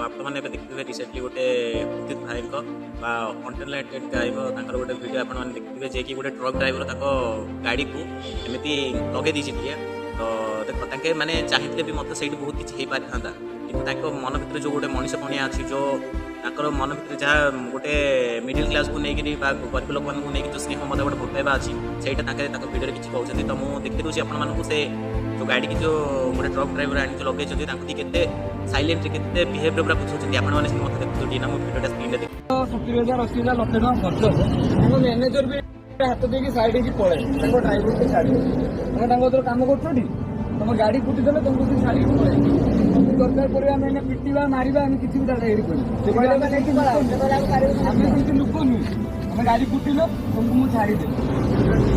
आपने देखिए रिसेंटली गोटे उदित भाई कंटेंट गायब गोटे भिड आपने देखिए जे कि गोटे ट्रक ड्राइवर गाड़ी को एमती लगे दी तो देख मैंने चाहिए भी मतलब से बहुत किसी हो पारि था कि मन भर जो गोटे मनीष पणिया अच्छी जो मन भर जहाँ गोटे मिडिल क्लास को लेकिन गरीब लोक मानक नहीं जो स्नेह मतलब गोटे भल पाइबा अच्छी से भिडियो किसी कहते तो मुझे देखी दूसरी आपण से जो गाड़ी की जो गोटे ट्रक ड्राइवर आनी लगे के साइलेंट के बिहेवियर पूरा बुझाऊँ आपने मत देखते ना मुझे भिडियोटा स्क्रीन देख 70,000 80,000 लक्ष टका खर्च मैनेजर भी हाथ देकी साइड पड़े ड्राइवर को छाड़ी तुम कम कर तुम गाड़ी कुटी देले तुमको छाड़ी पड़े दरकार पड़े आम पिटा मारा आम किसी भी लुक नुह आम गाड़ी कुटिल तुमको मुझे छाड़ीदेवी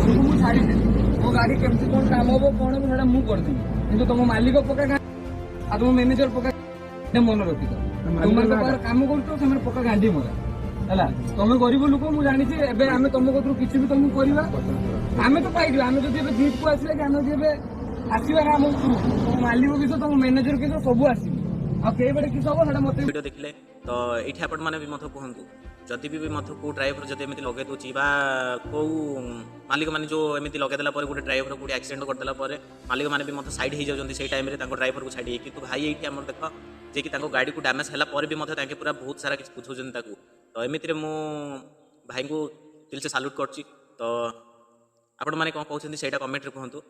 तुमको मुझे छाड़ीदेवी मो गाड़ी केमती कौन काम हम कौन हम से मुझे करदेवी कि तुम मालिक पका आ तुम मैनेजर पका मन रखी तुम कम कर पका गांधी मरा है तुम गरीब लोक मुझे जानी आम तुम कतु किसी भी तुमको करवा आम तो पाई आम जो जीत को आसला कि आम जो आसबार आम तुम मालिक किस तुम मैनेजर किस सब आस किस हम मत वीडियो देखले तो ये आपण मैंने भी मत कहतु जदि भी मत को ड्राइवर जब एमती लगे दूसरी कौ मालिक मैंने जो एमती लगेदेला गोटे ड्राइवर को एक्सीडेंट करदेला मालिक मैंने भी मत साइड हो जाती से टाइम ड्राइवर को छाड़ी कि भाई ये आम देख जे कि गाड़ी को डैमेज है भी मत पूरा बहुत सारा किसी बुझाऊँ तो एमती मु भाई को दिल से साल्यूट कर तो आपण मैंने कौन कहते हैं कमेंट कहतु।